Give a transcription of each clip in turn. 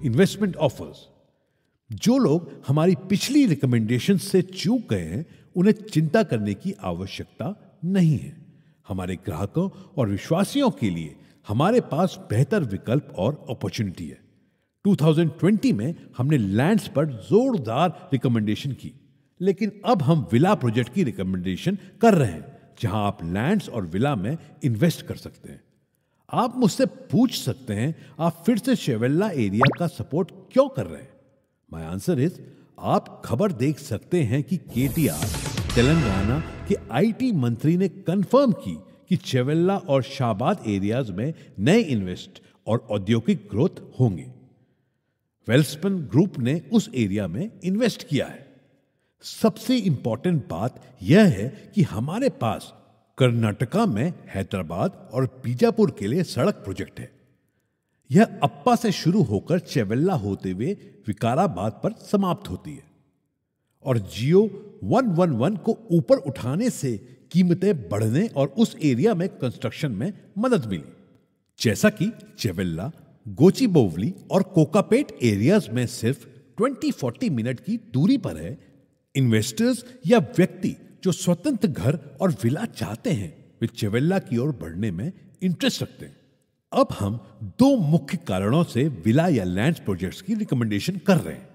Investment offers. जो लोग हमारी पिछली रिकमेंडेशन से चूक गए हैं उन्हें चिंता करने की आवश्यकता नहीं है। हमारे ग्राहकों और विश्वासियों के लिए हमारे पास बेहतर विकल्प और अपॉर्चुनिटी है। 2020 में हमने लैंड्स पर जोरदार रिकमेंडेशन की, लेकिन अब हम विला प्रोजेक्ट की रिकमेंडेशन कर रहे हैं जहां आप लैंड्स और विला में इन्वेस्ट कर सकते हैं। आप मुझसे पूछ सकते हैं, आप फिर से शेवेल्ला एरिया का सपोर्ट क्यों कर रहे हैं? माय आंसर इज, आप खबर देख सकते हैं कि केटीआर तेलंगाना के आईटी मंत्री ने कंफर्म की कि चेवेल्ला और शाबाद एरियाज में नए इन्वेस्ट और औद्योगिक ग्रोथ होंगे। वेल्सपन ग्रुप ने उस एरिया में इन्वेस्ट किया है। सबसे इंपॉर्टेंट बात यह है कि हमारे पास कर्नाटका में हैदराबाद और बीजापुर के लिए सड़क प्रोजेक्ट है। यह अप्पा से शुरू होकर चेवेल्ला होते हुए विकाराबाद पर समाप्त होती है और जियो 111 को ऊपर उठाने से कीमतें बढ़ने और उस एरिया में कंस्ट्रक्शन में मदद मिली। जैसा कि चेवेल्ला, गोचिबोवली और कोकापेट एरियाज में सिर्फ 20-40 मिनट की दूरी पर है, इन्वेस्टर्स या व्यक्ति जो स्वतंत्र घर और विला चाहते हैं वे चेवेल्ला की ओर बढ़ने में इंटरेस्ट रखते हैं। अब हम दो मुख्य कारणों से विला या लैंड प्रोजेक्ट्स की रिकमेंडेशन कर रहे हैं।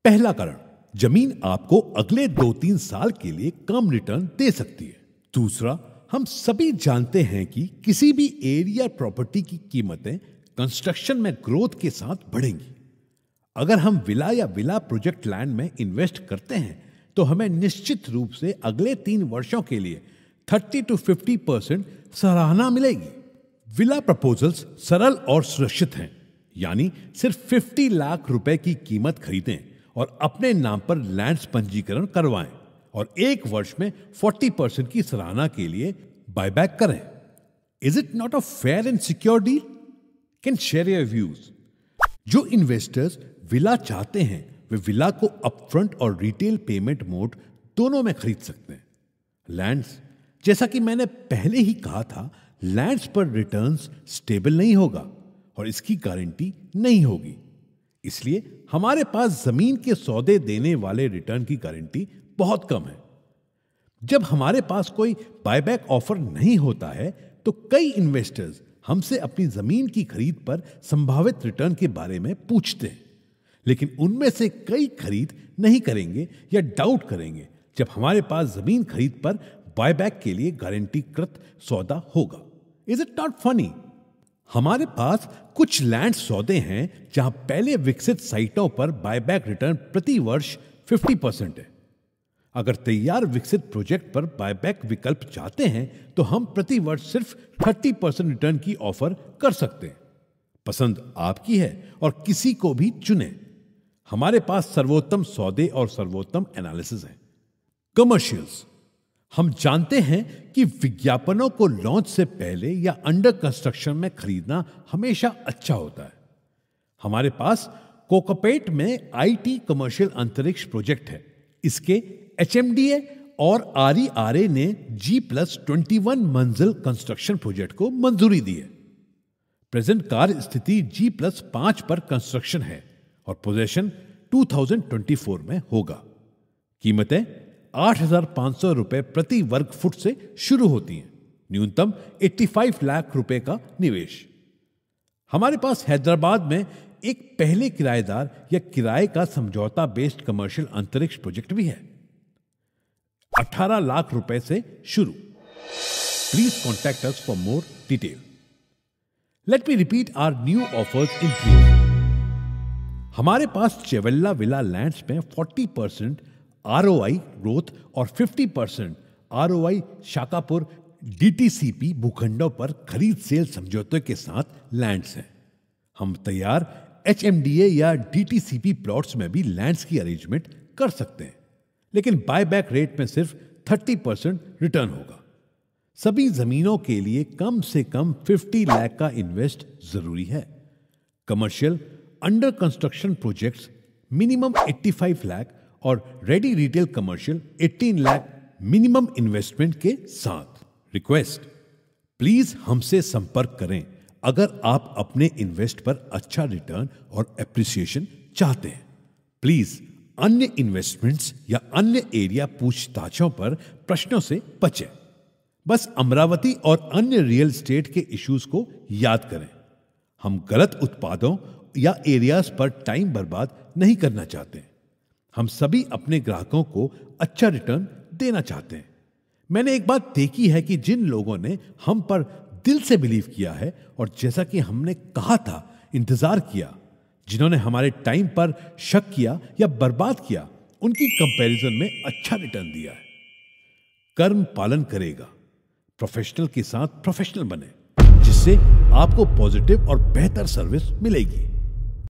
पहला कारण, जमीन आपको अगले 2-3 साल के लिए कम रिटर्न दे सकती है। दूसरा, हम सभी जानते हैं कि किसी भी एरिया प्रॉपर्टी की कीमतें कंस्ट्रक्शन में ग्रोथ के साथ बढ़ेंगी। अगर हम विला या विला प्रोजेक्ट लैंड में इन्वेस्ट करते हैं तो हमें निश्चित रूप से अगले 3 वर्षों के लिए 30-50% सराहना मिलेगी। विला प्रपोजल्स सरल और सुरक्षित हैं, यानी सिर्फ 50 लाख रुपए की कीमत खरीदें और अपने नाम पर लैंड पंजीकरण करवाएं और 1 वर्ष में 40% की सराहना के लिए बायबैक करें। Is it not a fair and secure deal? Can share your views. जो इन्वेस्टर्स विला चाहते हैं वे विला को अपफ्रंट और रिटेल पेमेंट मोड दोनों में खरीद सकते हैं। लैंड्स, जैसा कि मैंने पहले ही कहा था, लैंड्स पर रिटर्न्स स्टेबल नहीं होगा और इसकी गारंटी नहीं होगी। इसलिए हमारे पास जमीन के सौदे देने वाले रिटर्न की गारंटी बहुत कम है। जब हमारे पास कोई बायबैक ऑफर नहीं होता है तो कई इन्वेस्टर्स हमसे अपनी जमीन की खरीद पर संभावित रिटर्न के बारे में पूछते हैं, लेकिन उनमें से कई खरीद नहीं करेंगे या डाउट करेंगे जब हमारे पास जमीन खरीद पर बायबैक के लिए गारंटीकृत सौदा होगा। Is it not funny? हमारे पास कुछ लैंड सौदे हैं जहां पहले विकसित साइटों पर बायबैक रिटर्न प्रति वर्ष 50% है। अगर तैयार विकसित प्रोजेक्ट पर बायबैक विकल्प चाहते हैं तो हम प्रति वर्ष सिर्फ 30% रिटर्न की ऑफर कर सकते हैं। पसंद आपकी है और किसी को भी चुने। हमारे पास सर्वोत्तम सौदे और सर्वोत्तम एनालिसिस है। कमर्शियल्स, हम जानते हैं कि विज्ञापनों को लॉन्च से पहले या अंडर कंस्ट्रक्शन में खरीदना हमेशा अच्छा होता है। हमारे पास कोकापेट में आईटी कमर्शियल अंतरिक्ष प्रोजेक्ट है। इसके एचएमडीए और आरईआरए ने G+21 मंजिल कंस्ट्रक्शन प्रोजेक्ट को मंजूरी दी है। प्रेजेंट कार्य स्थिति G+5 पर कंस्ट्रक्शन है और पोजेशन 2024 में होगा। कीमतें 8,500 रुपए प्रति वर्ग फुट से शुरू होती हैं। न्यूनतम 85 लाख रुपए का निवेश। हमारे पास हैदराबाद में एक पहले किराएदार या किराए का समझौता बेस्ड कमर्शियल अंतरिक्ष प्रोजेक्ट भी है, 18 लाख रुपए से शुरू। Please contact us for more detail. Let me repeat our new offers in brief. हमारे पास चेवेल्ला विला लैंड्स में 40% ROI ग्रोथ और 50% ROI शाकापुर DTCP भूखंडों पर खरीद सेल समझौते के साथ लैंड्स हैं। हम तैयार HMDA या DTCP प्लॉट्स में भी लैंड्स की अरेंजमेंट कर सकते हैं, लेकिन बायबैक रेट में सिर्फ 30% रिटर्न होगा। सभी जमीनों के लिए कम से कम 50 लाख का इन्वेस्ट जरूरी है। Commercial under construction projects minimum 85 lakh और ready retail commercial 18 lakh minimum investment के साथ। रिक्वेस्ट, प्लीज हमसे संपर्क करें अगर आप अपने इन्वेस्ट पर अच्छा रिटर्न और एप्रिसिएशन चाहते हैं, प्लीज अन्य इन्वेस्टमेंट्स या अन्य एरिया पूछताछों पर प्रश्नों से बचें। बस अमरावती और अन्य रियल एस्टेट के इश्यूज को याद करें। हम गलत उत्पादों या एरियाज पर टाइम बर्बाद नहीं करना चाहते। हम सभी अपने ग्राहकों को अच्छा रिटर्न देना चाहते हैं। मैंने एक बात देखी है कि जिन लोगों ने हम पर दिल से बिलीव किया है और जैसा कि हमने कहा था इंतजार किया, जिन्होंने हमारे टाइम पर शक किया या बर्बाद किया, उनकी कंपैरिजन में अच्छा रिटर्न दिया है। कर्म पालन करेगा, प्रोफेशनल के साथ प्रोफेशनल बने, जिससे आपको पॉजिटिव और बेहतर सर्विस मिलेगी।